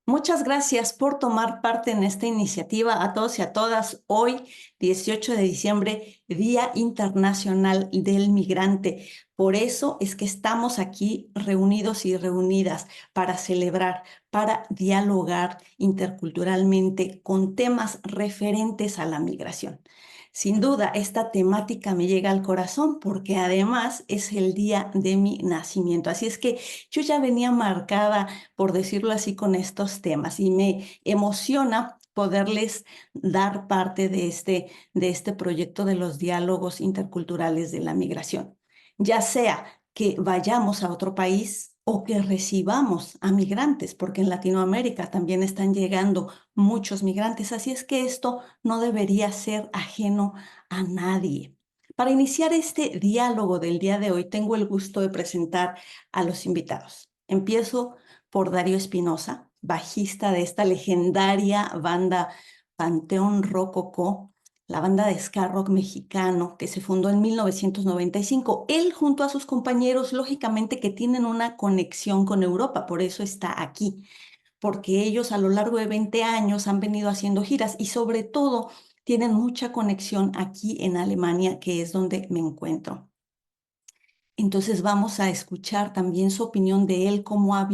Muchas gracias por tomar parte en esta iniciativa a todos y a todas. Hoy, 18 de diciembre, Día Internacional del Migrante. Por eso es que estamos aquí reunidos y reunidas para celebrar, para dialogar interculturalmente con temas referentes a la migración. Sin duda, esta temática me llega al corazón porque además es el día de mi nacimiento. Así es que yo ya venía marcada, por decirlo así, con estos temas y me emociona poderles dar parte de este proyecto de los diálogos interculturales de la migración. Ya sea que vayamos a otro país o que recibamos a migrantes, porque en Latinoamérica también están llegando muchos migrantes. Así es que esto no debería ser ajeno a nadie. Para iniciar este diálogo del día de hoy, tengo el gusto de presentar a los invitados. Empiezo por Darío Espinosa, bajista de esta legendaria banda Panteón Rococó, la banda de ska rock mexicano que se fundó en 1995. Él junto a sus compañeros, lógicamente que tienen una conexión con Europa, por eso está aquí, porque ellos a lo largo de 20 años han venido haciendo giras y sobre todo tienen mucha conexión aquí en Alemania, que es donde me encuentro. Entonces vamos a escuchar también su opinión de él, cómo ha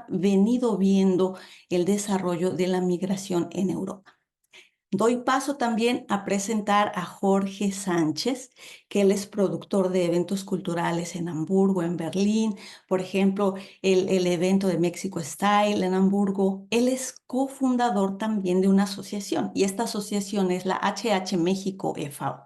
venido viendo el desarrollo de la migración en Europa. Doy paso también a presentar a Jorge Sánchez, que él es productor de eventos culturales en Hamburgo, en Berlín, por ejemplo, el evento de Mexico Style en Hamburgo. Él es cofundador también de una asociación y esta asociación es la HH México e.V.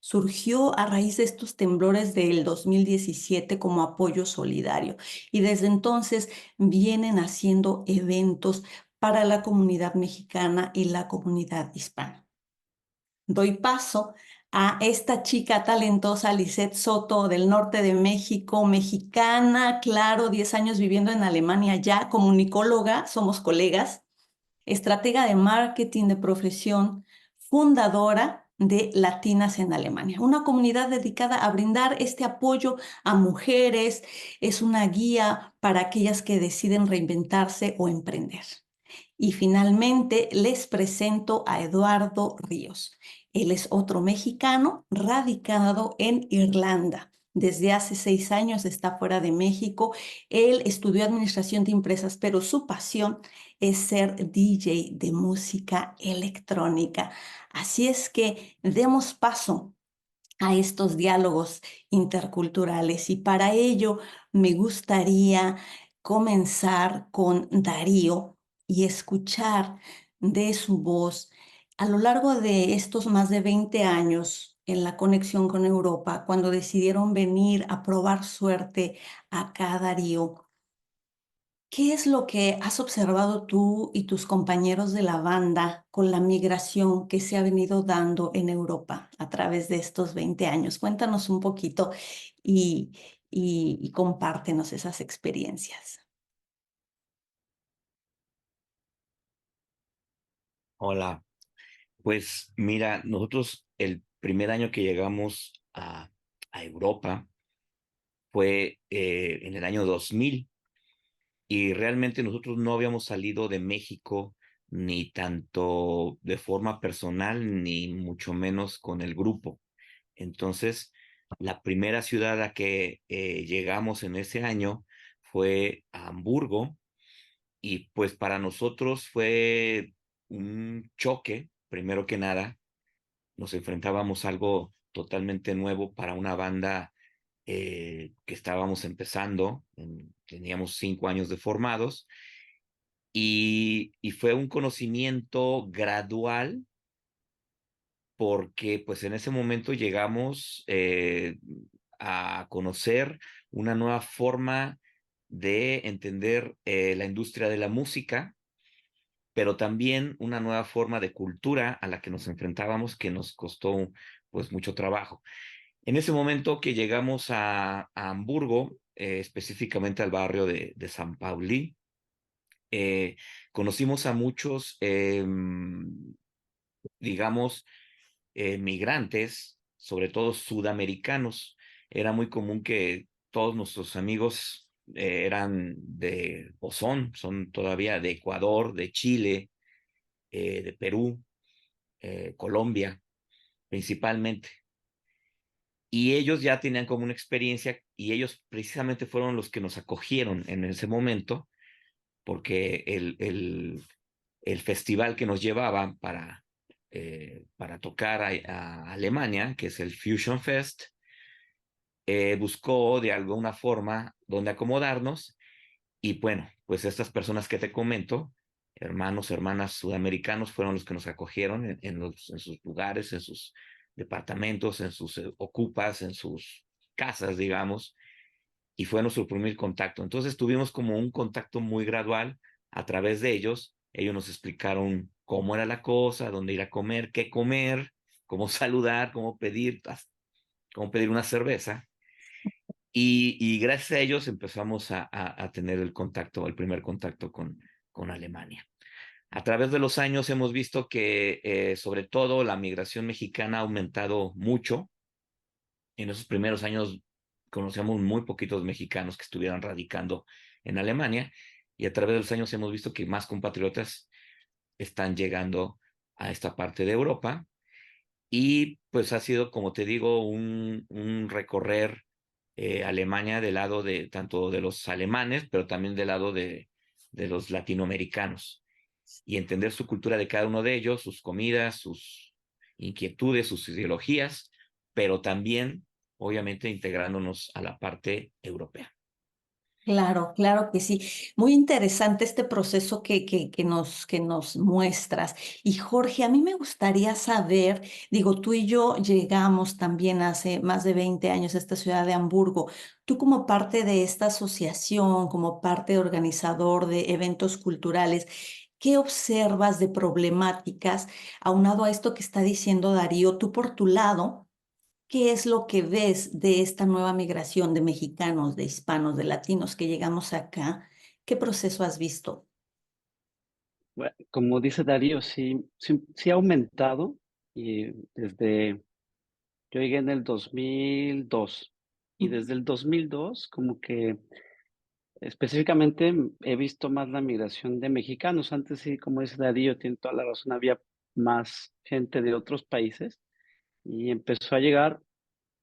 Surgió a raíz de estos temblores del 2017 como apoyo solidario y desde entonces vienen haciendo eventos para la comunidad mexicana y la comunidad hispana. Doy paso a esta chica talentosa, Lisette Soto, del norte de México, mexicana, claro, 10 años viviendo en Alemania ya, comunicóloga, somos colegas, estratega de marketing de profesión, fundadora de Latinas en Alemania, una comunidad dedicada a brindar este apoyo a mujeres, es una guía para aquellas que deciden reinventarse o emprender. Y finalmente les presento a Eduardo Ríos. Él es otro mexicano radicado en Irlanda. Desde hace 6 años está fuera de México. Él estudió administración de empresas, pero su pasión es ser DJ de música electrónica. Así es que demos paso a estos diálogos interculturales y para ello me gustaría comenzar con Darío y escuchar de su voz a lo largo de estos más de 20 años en la conexión con Europa, cuando decidieron venir a probar suerte acá, Darío. ¿Qué es lo que has observado tú y tus compañeros de la banda con la migración que se ha venido dando en Europa a través de estos 20 años? Cuéntanos un poquito y, y compártenos esas experiencias. Hola, pues mira, nosotros el primer año que llegamos a Europa fue en el año 2000 y realmente nosotros no habíamos salido de México ni tanto de forma personal ni mucho menos con el grupo. Entonces, la primera ciudad a que llegamos en ese año fue a Hamburgo y pues para nosotros fue un choque, primero que nada nos enfrentábamos a algo totalmente nuevo para una banda que estábamos empezando, teníamos 5 años de formados, y fue un conocimiento gradual porque pues en ese momento llegamos a conocer una nueva forma de entender la industria de la música, pero también una nueva forma de cultura a la que nos enfrentábamos que nos costó pues mucho trabajo. En ese momento que llegamos a Hamburgo, específicamente al barrio de San Pauli, eh, conocimos a muchos, digamos, migrantes, sobre todo sudamericanos. Era muy común que todos nuestros amigos eran o son todavía de Ecuador, de Chile, de Perú, Colombia, principalmente. Y ellos ya tenían como una experiencia y ellos precisamente fueron los que nos acogieron en ese momento, porque el festival que nos llevaba para tocar a Alemania, que es el Fusion Fest, buscó de alguna forma donde acomodarnos. Y bueno, pues estas personas que te comento, hermanos, hermanas sudamericanos, fueron los que nos acogieron en sus lugares, en sus departamentos, en sus ocupas, en sus casas, digamos, y fue nuestro primer contacto. Entonces tuvimos como un contacto muy gradual a través de ellos. Ellos nos explicaron cómo era la cosa, dónde ir a comer, qué comer, cómo saludar, cómo pedir una cerveza. Y gracias a ellos empezamos a tener el contacto, el primer contacto con Alemania. A través de los años hemos visto que sobre todo la migración mexicana ha aumentado mucho. En esos primeros años conocíamos muy poquitos mexicanos que estuvieran radicando en Alemania y a través de los años hemos visto que más compatriotas están llegando a esta parte de Europa y pues ha sido, como te digo, un recorrer Alemania del lado de tanto de los alemanes, pero también del lado de los latinoamericanos y entender su cultura de cada uno de ellos, sus comidas, sus inquietudes, sus ideologías, pero también, obviamente, integrándonos a la parte europea. Claro, claro que sí. Muy interesante este proceso que nos muestras. Y Jorge, a mí me gustaría saber, digo, tú y yo llegamos también hace más de 20 años a esta ciudad de Hamburgo. Tú como parte de esta asociación, como parte organizador de eventos culturales, ¿qué observas de problemáticas aunado a esto que está diciendo Darío? Tú por tu lado. ¿Qué es lo que ves de esta nueva migración de mexicanos, de hispanos, de latinos que llegamos acá? ¿Qué proceso has visto? Bueno, como dice Darío, sí ha aumentado y yo llegué en el 2002 y Mm. desde el 2002 como que específicamente he visto más la migración de mexicanos. Antes sí, como dice Darío, tiene toda la razón, había más gente de otros países y empezó a llegar,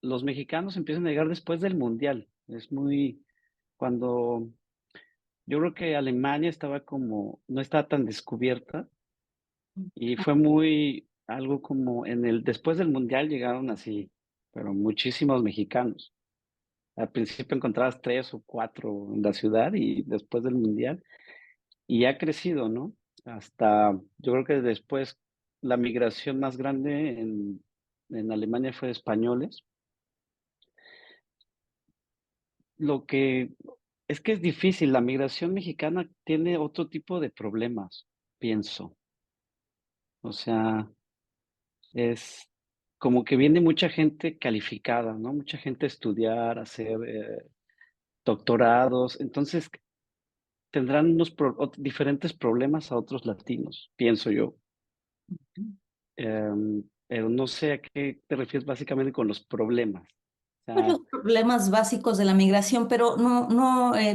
los mexicanos empiezan a llegar después del Mundial. Es muy, cuando yo creo que Alemania estaba como, no estaba tan descubierta. Y fue muy, algo como después del Mundial llegaron así, pero muchísimos mexicanos. Al principio encontrabas tres o cuatro en la ciudad y después del Mundial, y ha crecido, ¿no? Hasta, yo creo que después la migración más grande en Alemania fue de españoles. Lo que es que es difícil, la migración mexicana tiene otro tipo de problemas, pienso. O sea, es como que viene mucha gente calificada, ¿no? Mucha gente a estudiar, a hacer doctorados. Entonces tendrán diferentes problemas a otros latinos, pienso yo. Pero no sé a qué te refieres básicamente con los problemas. O Pues sea, los problemas básicos de la migración, pero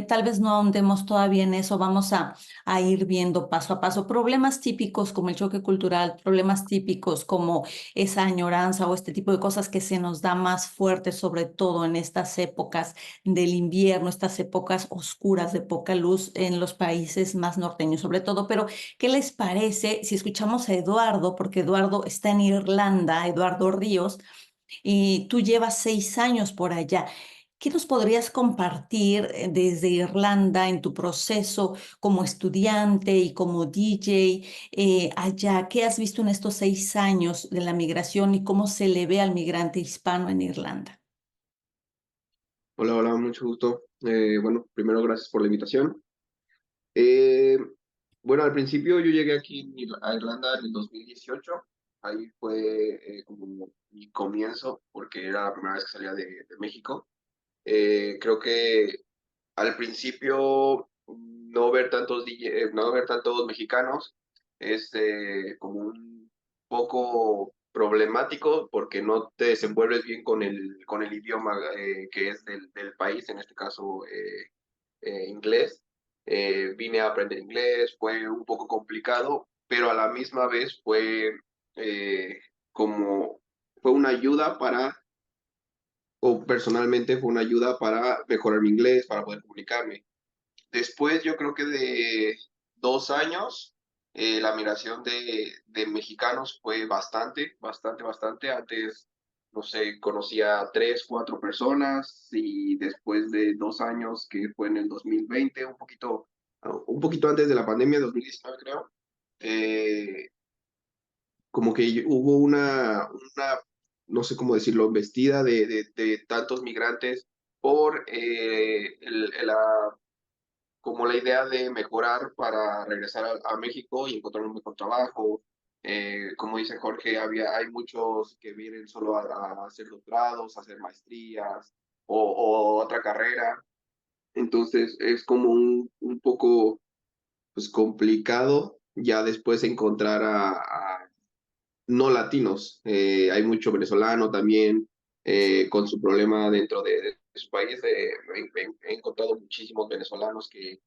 tal vez no ahondemos todavía en eso. Vamos a ir viendo paso a paso. Problemas típicos como el choque cultural, problemas típicos como esa añoranza o este tipo de cosas que se nos da más fuerte, sobre todo en estas épocas del invierno, estas épocas oscuras de poca luz en los países más norteños, sobre todo. Pero, ¿qué les parece si escuchamos a Eduardo? Porque Eduardo está en Irlanda, Eduardo Ríos, y tú llevas 6 años por allá. ¿Qué nos podrías compartir desde Irlanda en tu proceso como estudiante y como DJ allá? ¿Qué has visto en estos 6 años de la migración y cómo se le ve al migrante hispano en Irlanda? Hola, hola, mucho gusto. Bueno, primero gracias por la invitación. Eh, bueno, al principio yo llegué aquí a Irlanda en el 2018. Ahí fue como mi comienzo, porque era la primera vez que salía de México. Creo que al principio no ver tantos no ver tantos mexicanos es como un poco problemático porque no te desenvuelves bien con el idioma que es del país, en este caso inglés. Vine a aprender inglés, fue un poco complicado, pero a la misma vez como fue una ayuda o personalmente fue una ayuda para mejorar mi inglés, para poder comunicarme. Después, yo creo que de 2 años, la migración de mexicanos fue bastante, bastante, bastante. Antes, no sé, conocía a 3, 4 personas y después de 2 años, que fue en el 2020, un poquito antes de la pandemia, 2019 creo, eh, como que hubo no sé cómo decirlo, embestida de tantos migrantes por como la idea de mejorar para regresar a México y encontrar un mejor trabajo. Como dice Jorge, hay muchos que vienen solo a hacer doctorados, a hacer maestrías o otra carrera. Entonces es como un poco pues, complicado ya después encontrar a no latinos. Hay mucho venezolano también con su problema dentro de su país. He encontrado muchísimos venezolanos que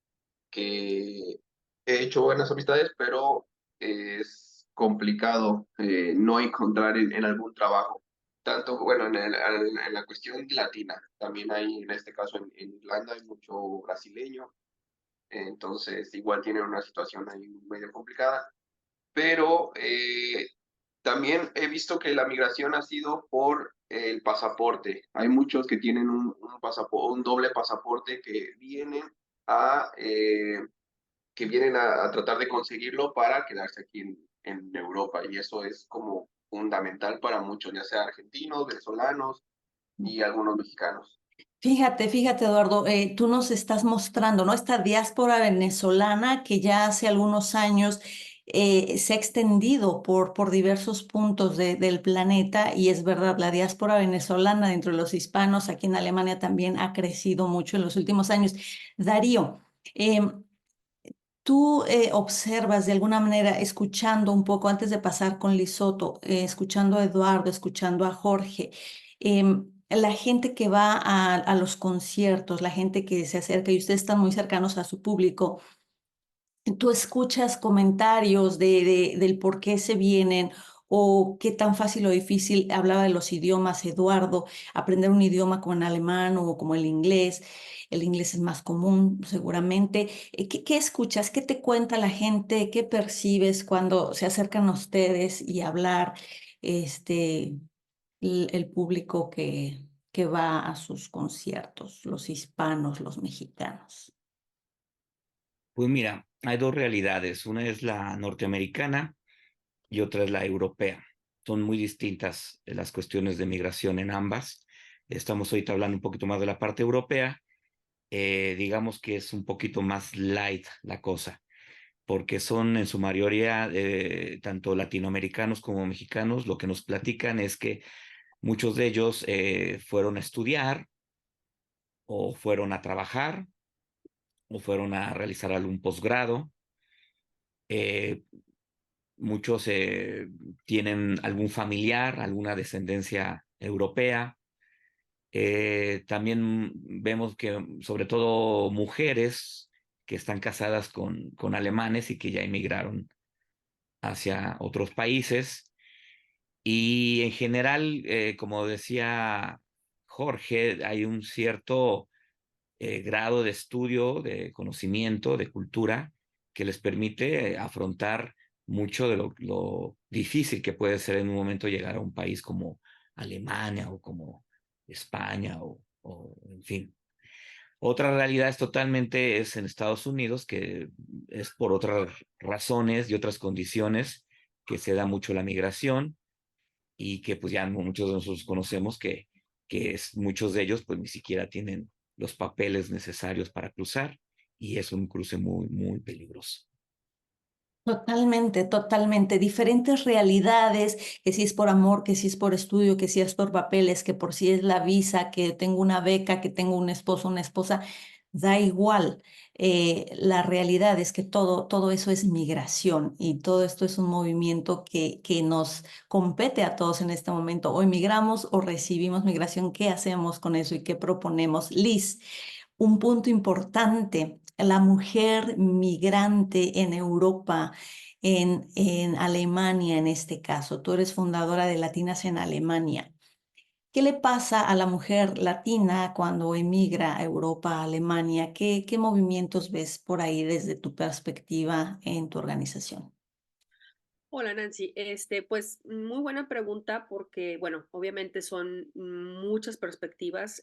he hecho buenas amistades, pero es complicado no encontrar en algún trabajo. Tanto, bueno, en la cuestión latina, también hay, en este caso en Irlanda, hay mucho brasileño, entonces igual tienen una situación ahí medio complicada, pero también he visto que la migración ha sido por el pasaporte. Hay muchos que tienen un doble pasaporte que vienen a tratar de conseguirlo para quedarse aquí en Europa. Y eso es como fundamental para muchos, ya sea argentinos, venezolanos y algunos mexicanos. Fíjate, Eduardo, tú nos estás mostrando, ¿no? Esta diáspora venezolana que ya hace algunos años se ha extendido por diversos puntos del planeta y es verdad, la diáspora venezolana dentro de los hispanos aquí en Alemania también ha crecido mucho en los últimos años. Darío, em, tú observas de alguna manera, escuchando un poco antes de pasar con Lisoto, escuchando a Eduardo, escuchando a Jorge, la gente que va a los conciertos, la gente que se acerca y ustedes están muy cercanos a su público, tú escuchas comentarios del por qué se vienen o qué tan fácil o difícil, hablaba de los idiomas, Eduardo, aprender un idioma como el alemán o como el inglés es más común seguramente. ¿Qué escuchas? ¿Qué te cuenta la gente? ¿Qué percibes cuando se acercan a ustedes y hablar este, el público que va a sus conciertos, los hispanos, los mexicanos? Pues mira, hay dos realidades. Una es la norteamericana y otra es la europea. Son muy distintas las cuestiones de migración en ambas. Estamos ahorita hablando un poquito más de la parte europea. Digamos que es un poquito más light la cosa, porque son en su mayoría tanto latinoamericanos como mexicanos. Lo que nos platican es que muchos de ellos fueron a estudiar o fueron a trabajar o fueron a realizar algún posgrado. Eh, Muchos tienen algún familiar, alguna descendencia europea. También vemos que sobre todo mujeres que están casadas con alemanes y que ya emigraron hacia otros países. Y en general, como decía Jorge, hay un cierto grado de estudio, de conocimiento, de cultura, que les permite afrontar mucho de lo difícil que puede ser en un momento llegar a un país como Alemania o como España o en fin. Otra realidad es en Estados Unidos, que es por otras razones y otras condiciones que se da mucho la migración y que pues ya muchos de nosotros conocemos muchos de ellos pues ni siquiera tienen los papeles necesarios para cruzar y es un cruce muy, muy peligroso. Totalmente, totalmente. Diferentes realidades, que si es por amor, que si es por estudio, que si es por papeles, que por si es la visa, que tengo una beca, que tengo un esposo, una esposa, da igual. La realidad es que todo eso es migración y todo esto es un movimiento que nos compete a todos en este momento. O emigramos o recibimos migración. ¿Qué hacemos con eso y qué proponemos? Liz, un punto importante, la mujer migrante en Europa, en Alemania en este caso. Tú eres fundadora de Latinas en Alemania. ¿Qué le pasa a la mujer latina cuando emigra a Europa, a Alemania? ¿Qué movimientos ves por ahí desde tu perspectiva en tu organización? Hola Nancy, pues muy buena pregunta porque, bueno, obviamente son muchas perspectivas,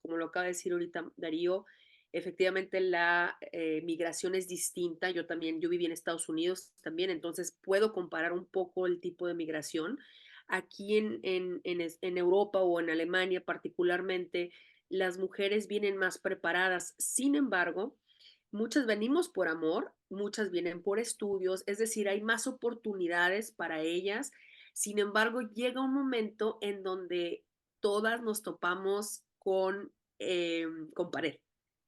como lo acaba de decir ahorita Darío, efectivamente la migración es distinta, yo viví en Estados Unidos también, entonces puedo comparar un poco el tipo de migración. Aquí en Europa o en Alemania particularmente, las mujeres vienen más preparadas, sin embargo, muchas venimos por amor, muchas vienen por estudios, es decir, hay más oportunidades para ellas. Sin embargo, llega un momento en donde todas nos topamos con pared.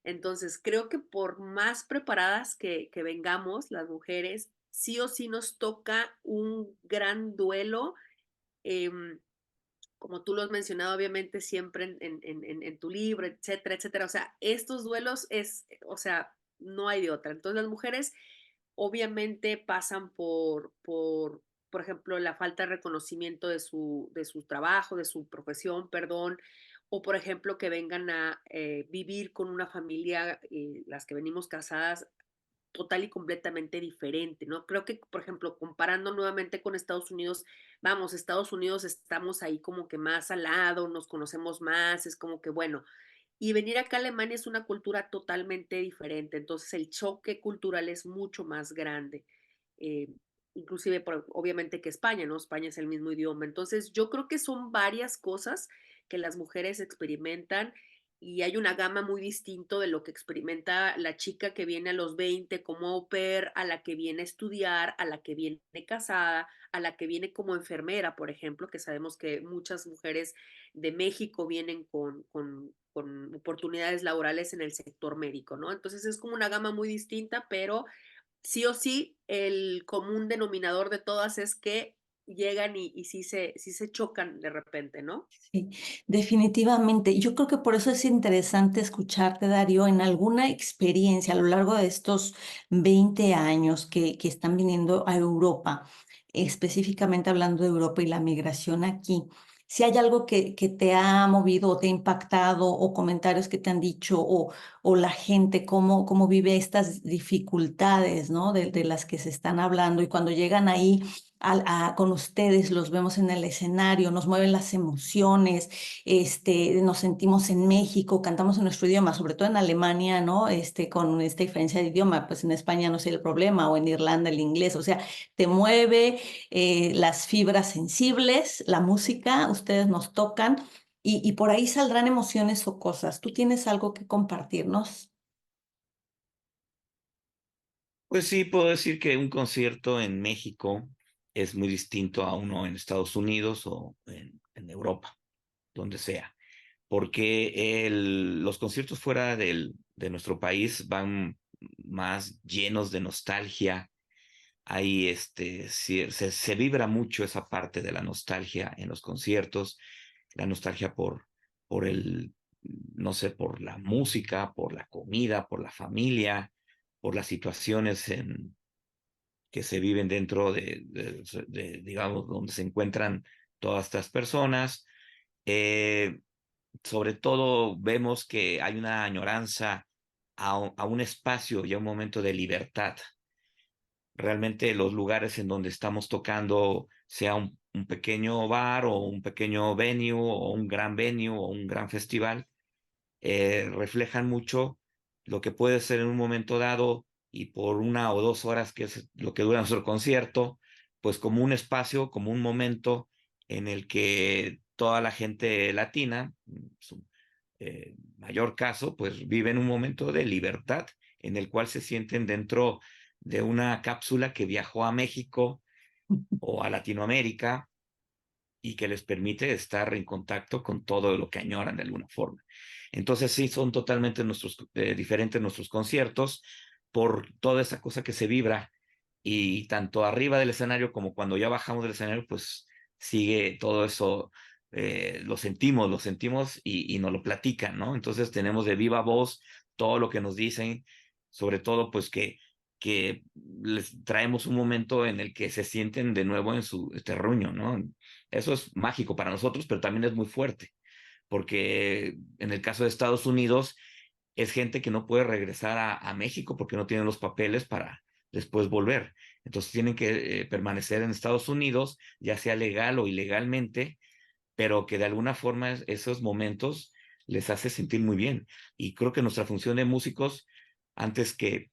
Entonces, creo que por más preparadas que vengamos las mujeres, sí o sí nos toca un gran duelo. em, Como tú lo has mencionado, obviamente, siempre en tu libro, etcétera, etcétera. O sea, estos duelos o sea, no hay de otra. Entonces, las mujeres obviamente pasan por ejemplo, la falta de reconocimiento de su trabajo, de su profesión, perdón, o por ejemplo, que vengan a vivir con una familia, las que venimos casadas, total y completamente diferente, ¿no? Creo que, por ejemplo, comparando nuevamente con Estados Unidos, vamos, Estados Unidos estamos ahí como que más al lado, nos conocemos más, es como que, bueno, y venir acá a Alemania es una cultura totalmente diferente, entonces el choque cultural es mucho más grande, eh, inclusive obviamente que España, ¿no? España es el mismo idioma, entonces yo creo que son varias cosas que las mujeres experimentan y hay una gama muy distinto de lo que experimenta la chica que viene a los 20 como au pair, a la que viene a estudiar, a la que viene casada, a la que viene como enfermera, por ejemplo, que sabemos que muchas mujeres de México vienen con oportunidades laborales en el sector médico, ¿no? Entonces es como una gama muy distinta, pero sí o sí el común denominador de todas es que llegan y sí se chocan de repente, ¿no? Sí, definitivamente. Yo creo que por eso es interesante escucharte, Darío, en alguna experiencia a lo largo de estos 20 años que están viniendo a Europa, específicamente hablando de Europa y la migración aquí. Si hay algo que te ha movido o te ha impactado o comentarios que te han dicho o la gente, cómo vive estas dificultades, ¿no? De las que se están hablando y cuando llegan ahí con ustedes, los vemos en el escenario, nos mueven las emociones, nos sentimos en México, cantamos en nuestro idioma, sobre todo en Alemania, ¿no? Con esta diferencia de idioma, pues en España no sé el problema, o en Irlanda el inglés, o sea, te mueve las fibras sensibles, la música, ustedes nos tocan y por ahí saldrán emociones o cosas. ¿Tú tienes algo que compartirnos? Pues sí, puedo decir que un concierto en México es muy distinto a uno en Estados Unidos o en Europa, donde sea, porque los conciertos fuera de nuestro país van más llenos de nostalgia. Ahí sí, se vibra mucho esa parte de la nostalgia en los conciertos, la nostalgia por no sé, por la música, por la comida, por la familia, por las situaciones que se viven dentro digamos, donde se encuentran todas estas personas. Eh, Sobre todo vemos que hay una añoranza a un espacio y a un momento de libertad. Realmente los lugares en donde estamos tocando, sea un pequeño bar o un pequeño venue o un gran venue o un gran festival, reflejan mucho lo que puede ser en un momento dado y por 1 o 2 horas, que es lo que dura nuestro concierto, pues como un espacio, como un momento en el que toda la gente latina, en su mayor caso, pues vive en un momento de libertad en el cual se sienten dentro de una cápsula que viajó a México o a Latinoamérica y que les permite estar en contacto con todo lo que añoran de alguna forma. Entonces sí, son totalmente diferentes nuestros conciertos por toda esa cosa que se vibra y tanto arriba del escenario como cuando ya bajamos del escenario, pues sigue todo eso lo sentimos y nos lo platican, ¿no? Entonces tenemos de viva voz todo lo que nos dicen, sobre todo pues que les traemos un momento en el que se sienten de nuevo en su terruño, ¿no? Eso es mágico para nosotros, pero también es muy fuerte, porque en el caso de Estados Unidos es gente que no puede regresar a México porque no tienen los papeles para después volver. Entonces tienen que permanecer en Estados Unidos, ya sea legal o ilegalmente, pero que de alguna forma esos momentos les hace sentir muy bien. Y creo que nuestra función de músicos, antes que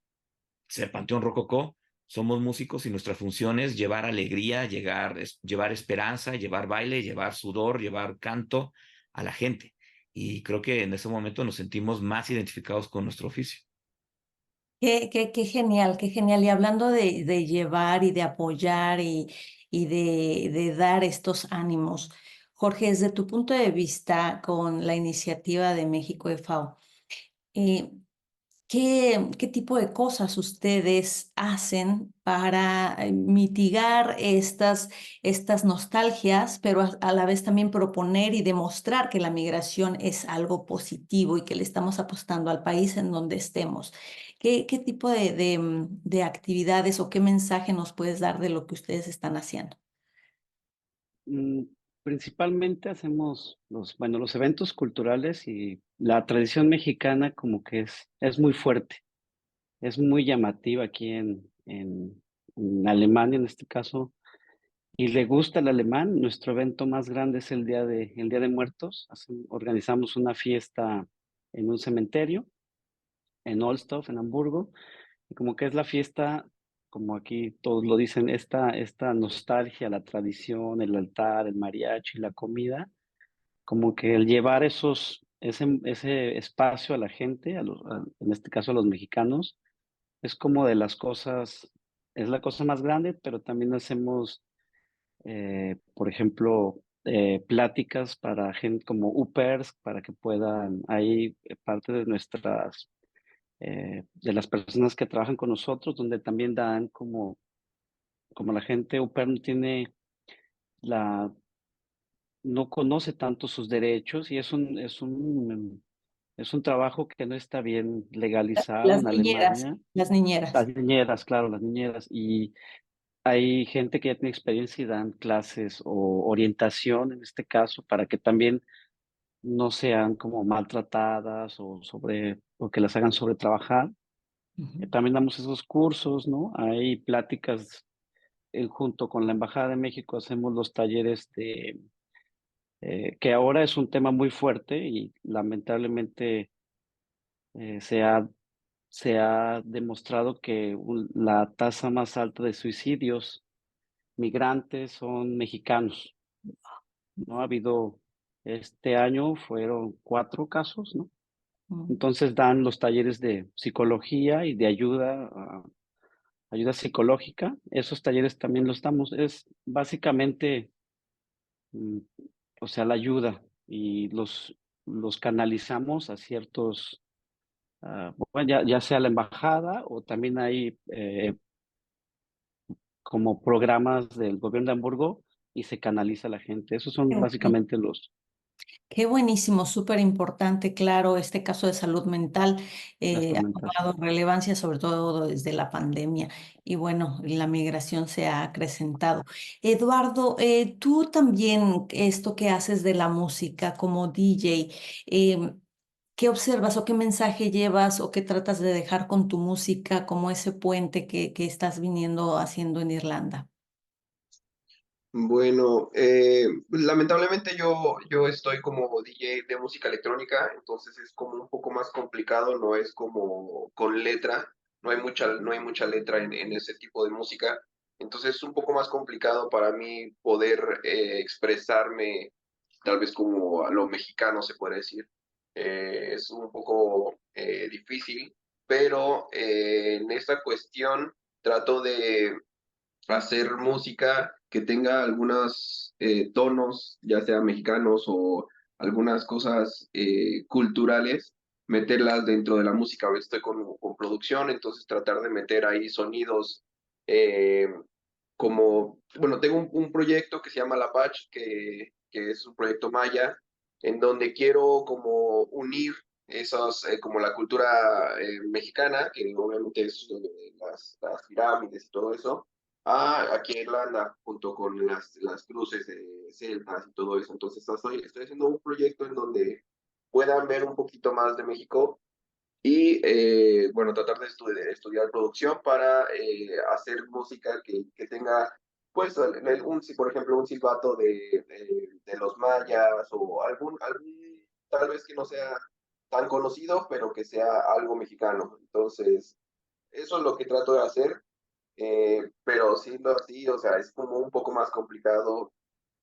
ser Panteón Rococó, somos músicos y nuestra función es llevar alegría, llevar esperanza, llevar baile, llevar sudor, llevar canto a la gente. Y creo que en ese momento nos sentimos más identificados con nuestro oficio. Qué genial, qué genial. Y hablando de llevar y de apoyar y de dar estos ánimos, Jorge, desde tu punto de vista con la iniciativa de México EFAO, eh, ¿qué tipo de cosas ustedes hacen para mitigar estas nostalgias, pero a la vez también proponer y demostrar que la migración es algo positivo y que le estamos apostando al país en donde estemos? ¿Qué tipo de actividades o qué mensaje nos puedes dar de lo que ustedes están haciendo? Mm, Principalmente hacemos bueno, los eventos culturales, y la tradición mexicana como que es muy fuerte, es muy llamativa aquí en Alemania en este caso, y le gusta el alemán. Nuestro evento más grande es el Día de Muertos. Organizamos una fiesta en un cementerio, en Ohlsdorf, en Hamburgo, y como que es la fiesta, como aquí todos lo dicen, esta nostalgia, la tradición, el altar, el mariachi, la comida, como que el llevar ese espacio a la gente, en este caso a los mexicanos, es como de las cosas, es la cosa más grande, pero también hacemos, por ejemplo, pláticas para gente como UPERS, para que puedan, ahí parte de de las personas que trabajan con nosotros, donde también dan como la gente UPER la, no conoce tanto sus derechos, y es un trabajo que no está bien legalizado Las en niñeras, Alemania. las niñeras. Las niñeras, claro, las niñeras. Y hay gente que ya tiene experiencia y dan clases o orientación en este caso, para que también no sean como maltratadas o que las hagan sobretrabajar. Ujú. También damos esos cursos, ¿no? Hay pláticas, junto con la Embajada de México hacemos los talleres que ahora es un tema muy fuerte, y lamentablemente eh, se ha, se ha demostrado que la tasa más alta de suicidios migrantes son mexicanos, ¿no? Ha habido, este año fueron 4 casos, ¿no? Mm. Entonces dan los talleres de psicología y de ayuda psicológica. Esos talleres también los damos. Es básicamente, mm, o sea, la ayuda, y los canalizamos a ciertos, bueno, ya sea la embajada, o también hay como programas del gobierno de Hamburgo, y se canaliza a la gente. Esos Qué son bueno. básicamente Qué buenísimo, súper importante, claro, este caso de salud mental las ha fermentaciones. tomado relevancia, sobre todo desde la pandemia, y bueno, la migración se ha acrecentado. Eduardo, tú también, esto que haces de la música como DJ, ¿qué observas o qué mensaje llevas o qué tratas de dejar con tu música como ese puente que estás viniendo haciendo en Irlanda? Bueno, pues, lamentablemente yo estoy como DJ de música electrónica, entonces es como un poco más complicado, no es como con letra, no hay mucha letra en ese tipo de música, entonces es un poco más complicado para mí poder expresarme tal vez como a lo mexicano se puede decir. Es un poco difícil, pero en esta cuestión trato de hacer música que tenga algunos tonos, ya sea mexicanos o algunas cosas culturales, meterlas dentro de la música. Ahora estoy con producción, entonces tratar de meter ahí sonidos como, bueno, tengo un proyecto que se llama La Patch, que que es un proyecto maya, en donde quiero como unir esos, como la cultura mexicana, que obviamente es las pirámides y todo eso, aquí en Irlanda, junto con las cruces de celtas y todo eso. Entonces estoy haciendo un proyecto en donde puedan ver un poquito más de México y, bueno, tratar de estudiar producción para hacer música que tenga, pues, por ejemplo, un silbato de los mayas o algún, tal vez que no sea tan conocido, pero que sea algo mexicano. Entonces, eso es lo que trato de hacer, pero siendo así, o sea, es como un poco más complicado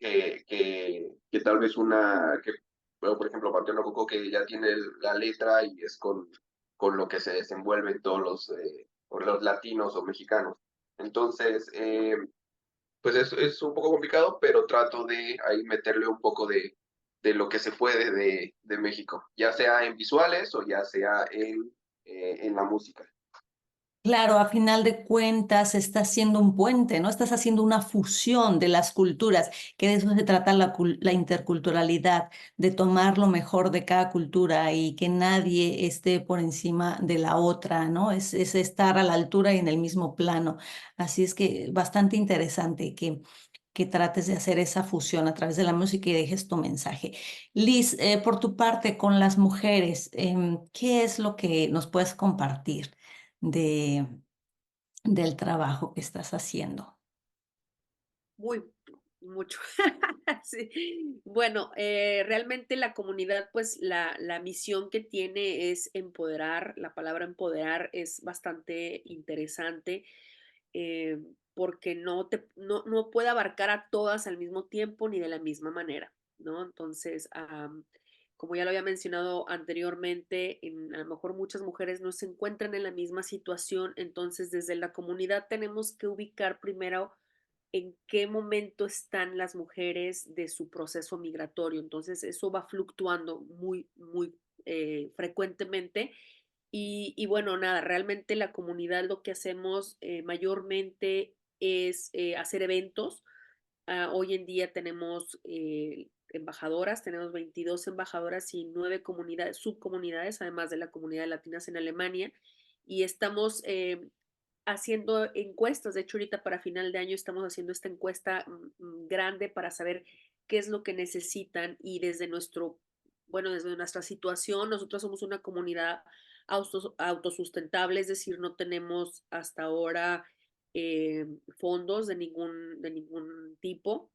que tal vez bueno, por ejemplo, Panteón Rococó, que ya tiene la letra y es con lo que se desenvuelven todos los latinos o mexicanos. Entonces, pues es un poco complicado, pero trato de ahí meterle un poco de lo que se puede de México, ya sea en visuales o ya sea en la música. Claro, a final de cuentas estás haciendo un puente, ¿no? Estás haciendo una fusión de las culturas, que de eso se trata la interculturalidad, de tomar lo mejor de cada cultura y que nadie esté por encima de la otra, ¿no? Es estar a la altura y en el mismo plano. Así es que bastante interesante que trates de hacer esa fusión a través de la música y dejes tu mensaje. Liz, por tu parte, con las mujeres, ¿qué es lo que nos puedes compartir de, del trabajo que estás haciendo? Muy, mucho. Sí. Bueno, realmente la comunidad, pues la misión que tiene es empoderar. La palabra empoderar es bastante interesante, porque no puede abarcar a todas al mismo tiempo ni de la misma manera, ¿no? Entonces, como ya lo había mencionado anteriormente, a lo mejor muchas mujeres no se encuentran en la misma situación, entonces desde la comunidad tenemos que ubicar primero en qué momento están las mujeres de su proceso migratorio. Entonces, eso va fluctuando muy frecuentemente. Y bueno, nada, realmente la comunidad lo que hacemos mayormente es hacer eventos. Hoy en día tenemos embajadoras, tenemos 22 embajadoras y 9 subcomunidades, además de la comunidad de latinas en Alemania. Y estamos haciendo encuestas. De hecho, ahorita para final de año estamos haciendo esta encuesta grande para saber qué es lo que necesitan y desde nuestra situación, nosotros somos una comunidad autosustentable, es decir, no tenemos hasta ahora fondos de ningún tipo.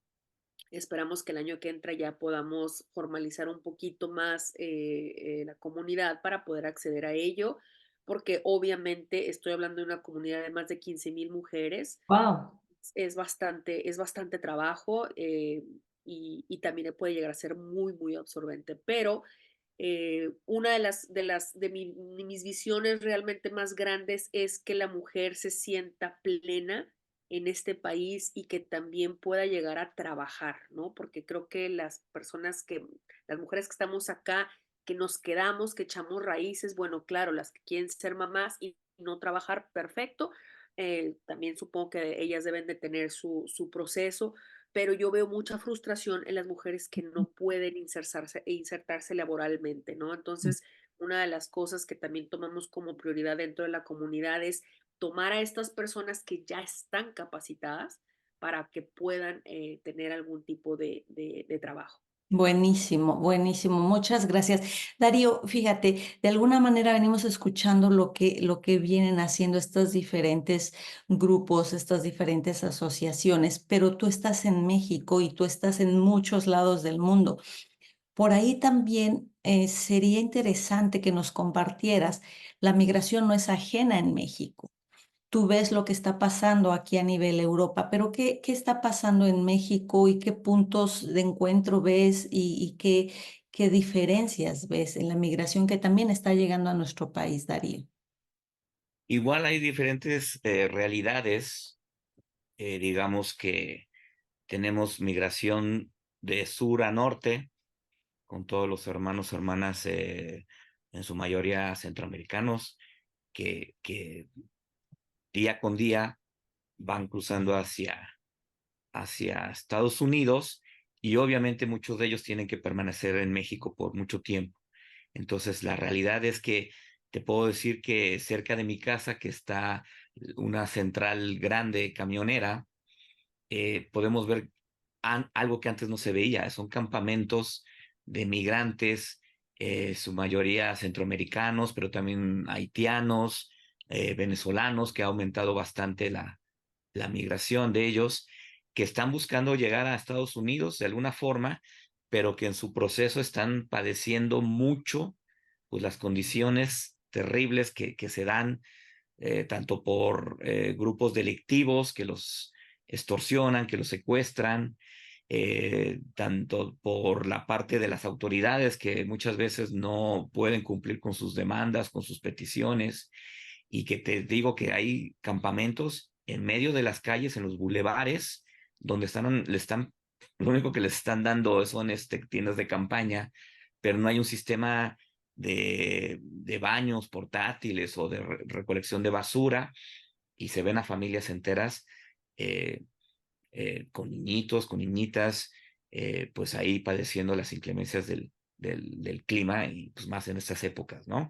Esperamos que el año que entra ya podamos formalizar un poquito más la comunidad para poder acceder a ello, porque obviamente estoy hablando de una comunidad de más de 15,000 mujeres. Wow. Es bastante trabajo, y también puede llegar a ser muy absorbente, pero una de mis visiones realmente más grandes es que la mujer se sienta plena en este país y que también pueda llegar a trabajar, ¿no? Porque creo que las mujeres que estamos acá, que nos quedamos, que echamos raíces, bueno, claro, las que quieren ser mamás y no trabajar, perfecto. También supongo que ellas deben de tener su proceso, pero yo veo mucha frustración en las mujeres que no pueden insertarse laboralmente, ¿no? Entonces, una de las cosas que también tomamos como prioridad dentro de la comunidad es tomar a estas personas que ya están capacitadas para que puedan tener algún tipo de trabajo. Buenísimo, buenísimo. Muchas gracias. Darío, fíjate, de alguna manera venimos escuchando lo que vienen haciendo estos diferentes grupos, estas diferentes asociaciones, pero tú estás en México y tú estás en muchos lados del mundo. Por ahí también sería interesante que nos compartieras, la migración no es ajena en México. Tú ves lo que está pasando aquí a nivel Europa, pero ¿qué está pasando en México y qué puntos de encuentro ves y qué diferencias ves en la migración que también está llegando a nuestro país, Darío? Igual hay diferentes realidades. Digamos que tenemos migración de sur a norte, con todos los hermanos, hermanas, en su mayoría centroamericanos, que día con día van cruzando hacia Estados Unidos, y obviamente muchos de ellos tienen que permanecer en México por mucho tiempo. Entonces, la realidad es que te puedo decir que cerca de mi casa, que está una central grande camionera, podemos ver algo que antes no se veía. Son campamentos de migrantes, su mayoría centroamericanos, pero también haitianos, venezolanos, que ha aumentado bastante la migración de ellos, que están buscando llegar a Estados Unidos de alguna forma, pero que en su proceso están padeciendo mucho, pues las condiciones terribles que se dan, tanto por grupos delictivos que los extorsionan, que los secuestran, tanto por la parte de las autoridades que muchas veces no pueden cumplir con sus demandas, con sus peticiones, y que te digo que hay campamentos en medio de las calles, en los bulevares, donde lo único que les están dando son tiendas de campaña, pero no hay un sistema de baños portátiles o de recolección de basura, y se ven a familias enteras eh, con niñitos, con niñitas, pues ahí padeciendo las inclemencias del clima, y pues más en estas épocas, ¿no?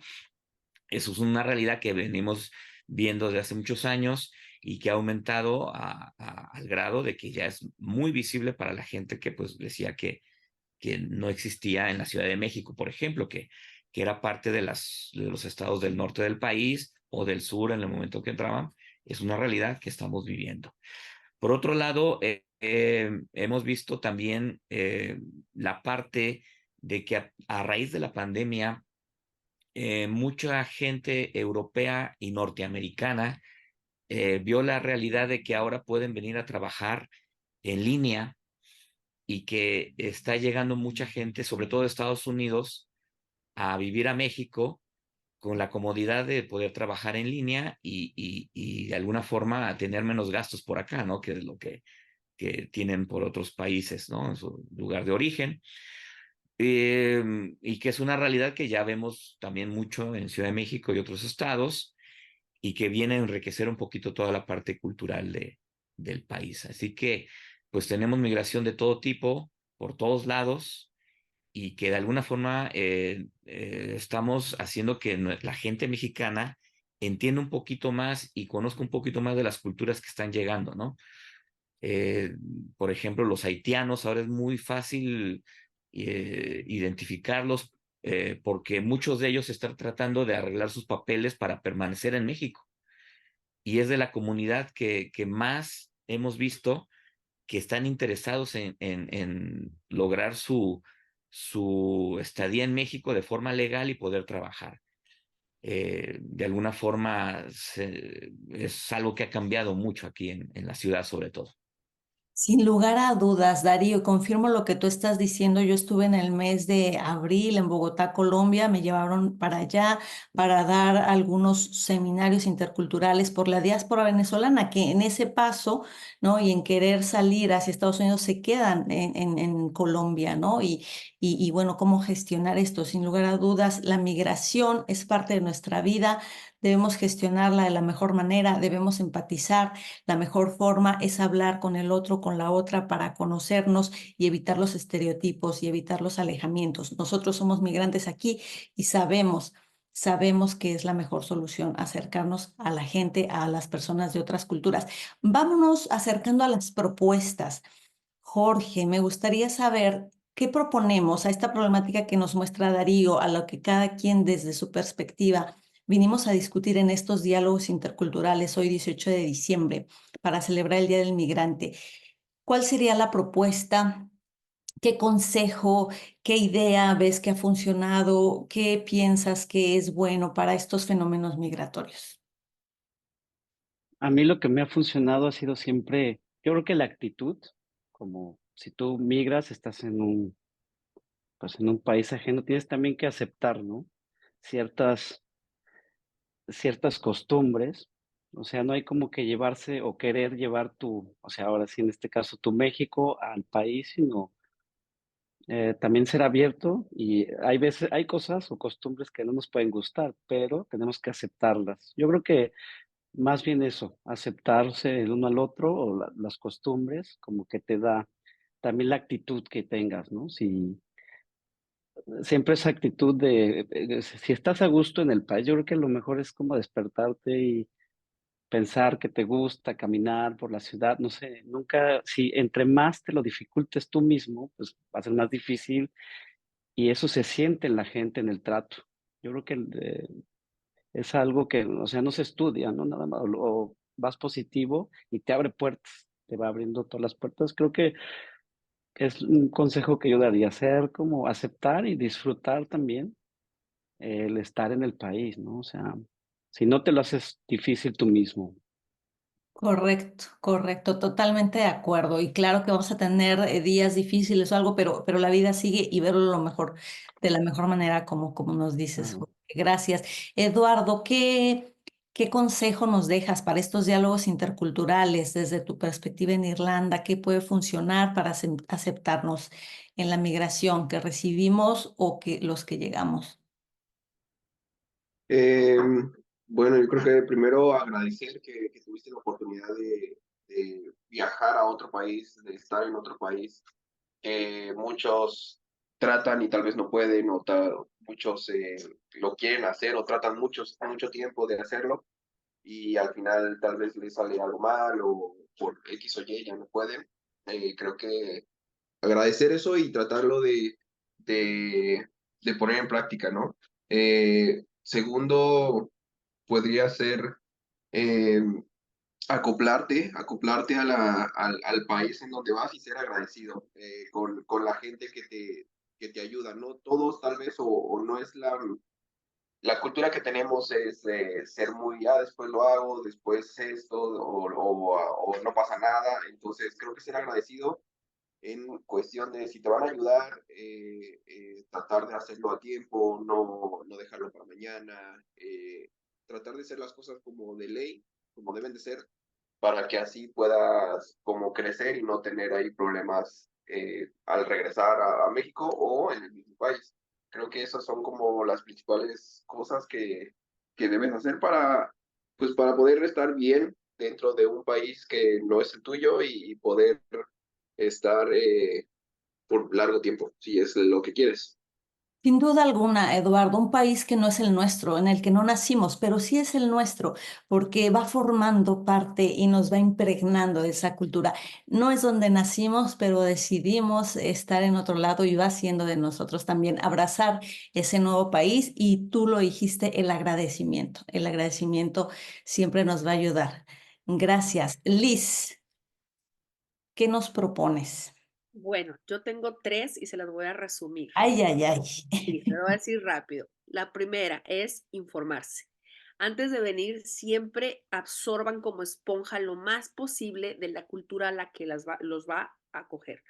Eso es una realidad que venimos viendo desde hace muchos años y que ha aumentado al grado de que ya es muy visible para la gente que pues decía que no existía en la Ciudad de México, por ejemplo, que era parte de los estados del norte del país o del sur en el momento que entraban. Es una realidad que estamos viviendo. Por otro lado, hemos visto también la parte de que a raíz de la pandemia, mucha gente europea y norteamericana vio la realidad de que ahora pueden venir a trabajar en línea, y que está llegando mucha gente, sobre todo de Estados Unidos, a vivir a México con la comodidad de poder trabajar en línea y de alguna forma a tener menos gastos por acá, ¿no? Que es lo que tienen por otros países, ¿no? En su lugar de origen. Y que es una realidad que ya vemos también mucho en Ciudad de México y otros estados, y que viene a enriquecer un poquito toda la parte cultural del país. Así que, pues tenemos migración de todo tipo, por todos lados, y que de alguna forma estamos haciendo que la gente mexicana entienda un poquito más y conozca un poquito más de las culturas que están llegando, ¿no? Eh, por ejemplo, los haitianos, ahora es muy fácil identificarlos, porque muchos de ellos están tratando de arreglar sus papeles para permanecer en México. Y es de la comunidad que más hemos visto que están interesados en lograr su estadía en México de forma legal y poder trabajar. De alguna forma es algo que ha cambiado mucho aquí en la ciudad, sobre todo. Sin lugar a dudas, Darío, confirmo lo que tú estás diciendo. Yo estuve en el mes de abril en Bogotá, Colombia. Me llevaron para allá para dar algunos seminarios interculturales por la diáspora venezolana, que en ese paso, ¿no? Y en querer salir hacia Estados Unidos se quedan en Colombia, ¿no? Y bueno, cómo gestionar esto. Sin lugar a dudas, la migración es parte de nuestra vida. Debemos gestionarla de la mejor manera, debemos empatizar. La mejor forma es hablar con el otro, con la otra, para conocernos y evitar los estereotipos y evitar los alejamientos. Nosotros somos migrantes aquí y sabemos que es la mejor solución acercarnos a la gente, a las personas de otras culturas. Vámonos acercando a las propuestas. Jorge, me gustaría saber qué proponemos a esta problemática que nos muestra Darío, a lo que cada quien desde su perspectiva vinimos a discutir en estos diálogos interculturales hoy 18 de diciembre para celebrar el Día del Migrante. ¿Cuál sería la propuesta? ¿Qué consejo, qué idea ves que ha funcionado? ¿Qué piensas que es bueno para estos fenómenos migratorios? A mí lo que me ha funcionado ha sido siempre, yo creo que la actitud, como si tú migras, estás pues en un país ajeno, tienes también que aceptar, ¿no? Ciertas, ciertas costumbres. O sea, no hay como que llevarse o querer llevar o sea, ahora sí, en este caso, tu México al país, sino también ser abierto, y hay veces, hay cosas o costumbres que no nos pueden gustar, pero tenemos que aceptarlas. Yo creo que más bien eso, aceptarse el uno al otro o las costumbres, como que te da también la actitud que tengas, ¿no? Si siempre esa actitud si estás a gusto en el país, yo creo que lo mejor es como despertarte y pensar que te gusta caminar por la ciudad, no sé, nunca, si entre más te lo dificultes tú mismo, pues va a ser más difícil y eso se siente en la gente, en el trato. Yo creo que es algo que, o sea, no se estudia, ¿no? Nada más, o vas positivo y te abre puertas, te va abriendo todas las puertas. Creo que es un consejo que yo daría, ser como aceptar y disfrutar también el estar en el país, ¿no? O sea, si no te lo haces difícil tú mismo. Correcto, correcto, totalmente de acuerdo. Y claro que vamos a tener días difíciles o algo, pero la vida sigue y verlo lo mejor, de la mejor manera, como nos dices, Claro. Jorge. Gracias. Eduardo, ¿qué consejo nos dejas para estos diálogos interculturales desde tu perspectiva en Irlanda? ¿Qué puede funcionar para aceptarnos en la migración que recibimos o que los que llegamos? Eh, bueno, yo creo que primero agradecer que tuviste la oportunidad de viajar a otro país, de estar en otro país, que muchos tratan y tal vez no pueden, muchos lo quieren hacer o tratan mucho tiempo de hacerlo y al final tal vez les sale algo mal o por X o Y ya no pueden. Creo que agradecer eso y tratarlo de, de poner en práctica, ¿no? Segundo, podría ser eh, acoplarte al país en donde vas y ser agradecido con la gente que te ayuda, ¿no? Todos tal vez o no es la cultura que tenemos es ser muy, después lo hago, después esto, o no pasa nada. Entonces, creo que ser agradecido en cuestión de si te van a ayudar, tratar de hacerlo a tiempo, no dejarlo para mañana, tratar de hacer las cosas como de ley, como deben de ser, para que así puedas como crecer y no tener ahí problemas al regresar a México o en el mismo país. Creo que esas son como las principales cosas que debes hacer pues para poder estar bien dentro de un país que no es el tuyo y poder estar por largo tiempo, si es lo que quieres. Sin duda alguna, Eduardo, un país que no es el nuestro, en el que no nacimos, pero sí es el nuestro, porque va formando parte y nos va impregnando de esa cultura. No es donde nacimos, pero decidimos estar en otro lado y va siendo de nosotros también abrazar ese nuevo país y tú lo dijiste, el agradecimiento. El agradecimiento siempre nos va a ayudar. Gracias. Liz, ¿qué nos propones? Bueno, yo tengo 3 y se las voy a resumir. Ay, ay, ay. Sí, se lo voy a decir rápido. La primera es informarse. Antes de venir, siempre absorban como esponja lo más posible de la cultura a la que los va a acoger.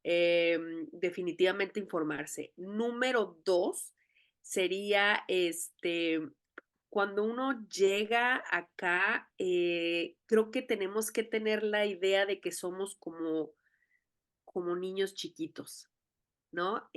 Definitivamente informarse. Número 2 sería cuando uno llega acá, creo que tenemos que tener la idea de que somos como niños chiquitos, ¿no?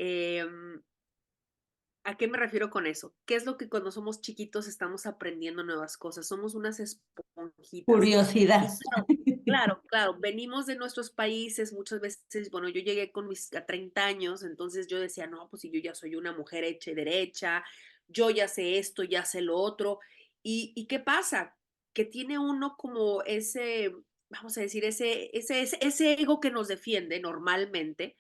¿A qué me refiero con eso? ¿Qué es lo que cuando somos chiquitos estamos aprendiendo nuevas cosas? Somos unas esponjitas. Curiosidad. Y claro, venimos de nuestros países muchas veces, bueno, yo llegué con mis 30 años, entonces yo decía, no, pues si yo ya soy una mujer hecha y derecha, yo ya sé esto, ya sé lo otro. ¿Y qué pasa? Que tiene uno como vamos a decir, ese ego que nos defiende normalmente,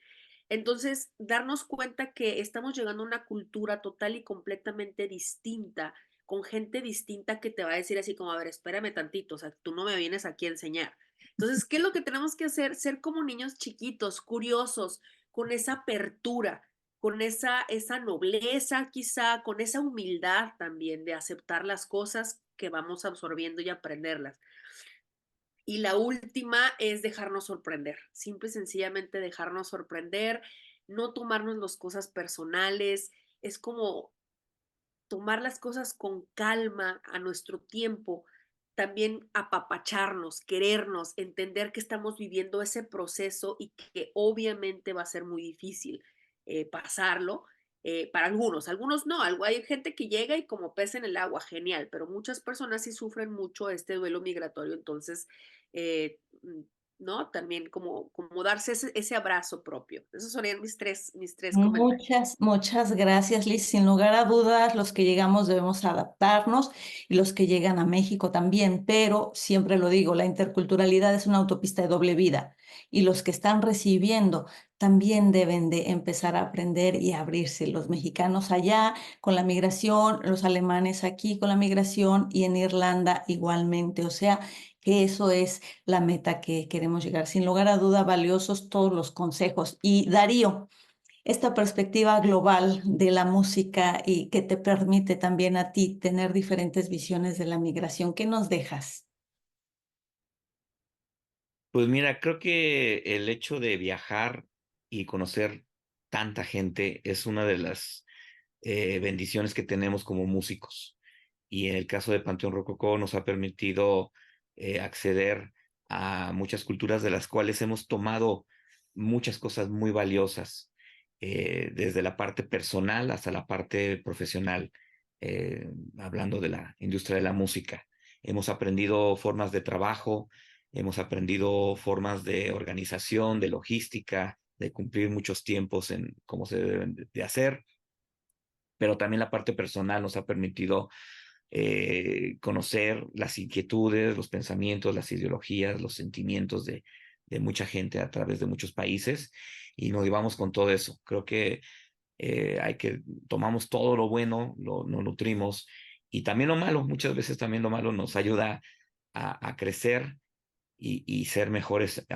entonces, darnos cuenta que estamos llegando a una cultura total y completamente distinta, con gente distinta que te va a decir así como, a ver, espérame tantito, o sea, tú no me vienes aquí a enseñar. Entonces, ¿qué es lo que tenemos que hacer? Ser como niños chiquitos, curiosos, con esa apertura, con esa nobleza quizá, con esa humildad también de aceptar las cosas que vamos absorbiendo y aprenderlas. Y la última es dejarnos sorprender, simple y sencillamente dejarnos sorprender, no tomarnos las cosas personales, es como tomar las cosas con calma a nuestro tiempo, también apapacharnos, querernos, entender que estamos viviendo ese proceso y que obviamente va a ser muy difícil pasarlo. Para algunos no, hay gente que llega y como pez en el agua, genial, pero muchas personas sí sufren mucho este duelo migratorio, entonces ¿no? También como darse ese abrazo propio. Esos serían mis tres comentarios. Muchas gracias, Liz. Sin lugar a dudas, los que llegamos debemos adaptarnos y los que llegan a México también, pero siempre lo digo, la interculturalidad es una autopista de doble vida y los que están recibiendo también deben de empezar a aprender y abrirse. Los mexicanos allá con la migración, los alemanes aquí con la migración y en Irlanda igualmente. O sea, que eso es la meta que queremos llegar. Sin lugar a duda, valiosos todos los consejos. Y Darío, esta perspectiva global de la música y que te permite también a ti tener diferentes visiones de la migración, ¿qué nos dejas? Pues mira, creo que el hecho de viajar y conocer tanta gente es una de las bendiciones que tenemos como músicos. Y en el caso de Panteón Rococó nos ha permitido acceder a muchas culturas de las cuales hemos tomado muchas cosas muy valiosas, desde la parte personal hasta la parte profesional, hablando de la industria de la música. Hemos aprendido formas de trabajo, hemos aprendido formas de organización, de logística, de cumplir muchos tiempos en cómo se deben de hacer, pero también la parte personal nos ha permitido conocer las inquietudes, los pensamientos, las ideologías, los sentimientos de mucha gente a través de muchos países y nos llevamos con todo eso. Creo que tomamos todo lo bueno, lo nutrimos y también lo malo, muchas veces también lo malo nos ayuda a crecer y ser mejores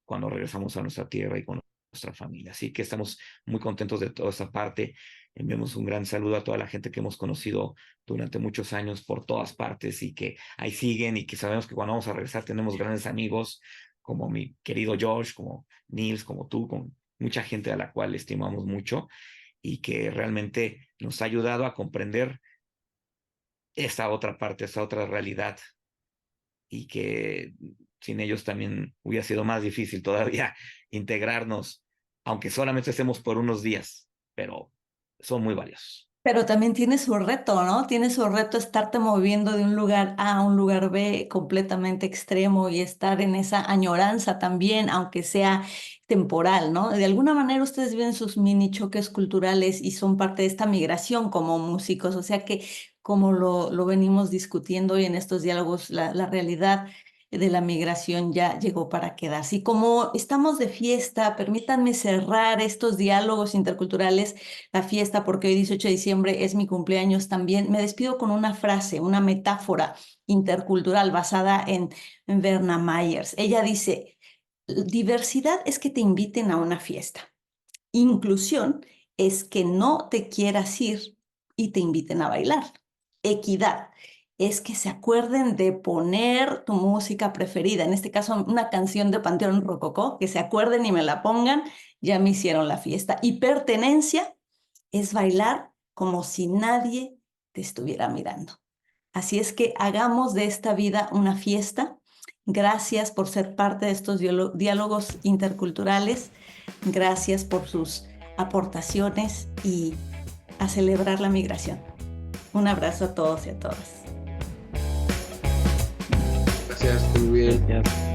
cuando regresamos a nuestra tierra y con nuestra familia. Así que estamos muy contentos de toda esa parte. Enviamos un gran saludo a toda la gente que hemos conocido durante muchos años por todas partes y que ahí siguen y que sabemos que cuando vamos a regresar tenemos grandes amigos como mi querido Josh, como Nils, como tú, con mucha gente a la cual estimamos mucho y que realmente nos ha ayudado a comprender esta otra parte, esta otra realidad y que sin ellos también hubiera sido más difícil todavía integrarnos, aunque solamente estemos por unos días, pero son muy valiosos. Pero también tiene su reto, ¿no? Tiene su reto estarte moviendo de un lugar A a un lugar B completamente extremo y estar en esa añoranza también, aunque sea temporal, ¿no? De alguna manera ustedes viven sus mini choques culturales y son parte de esta migración como músicos, o sea que como lo venimos discutiendo hoy en estos diálogos, la realidad de la migración ya llegó para quedarse. Y como estamos de fiesta, permítanme cerrar estos diálogos interculturales, la fiesta, porque hoy 18 de diciembre es mi cumpleaños también. Me despido con una frase, una metáfora intercultural basada en Verna Myers. Ella dice, diversidad es que te inviten a una fiesta. Inclusión es que no te quieras ir y te inviten a bailar. Equidad es que se acuerden de poner tu música preferida, en este caso una canción de Panteón Rococó, que se acuerden y me la pongan, ya me hicieron la fiesta. Y pertenencia es bailar como si nadie te estuviera mirando. Así es que hagamos de esta vida una fiesta. Gracias por ser parte de estos diálogos interculturales. Gracias por sus aportaciones y a celebrar la migración. Un abrazo a todos y a todas. Gracias, muy bien. Gracias.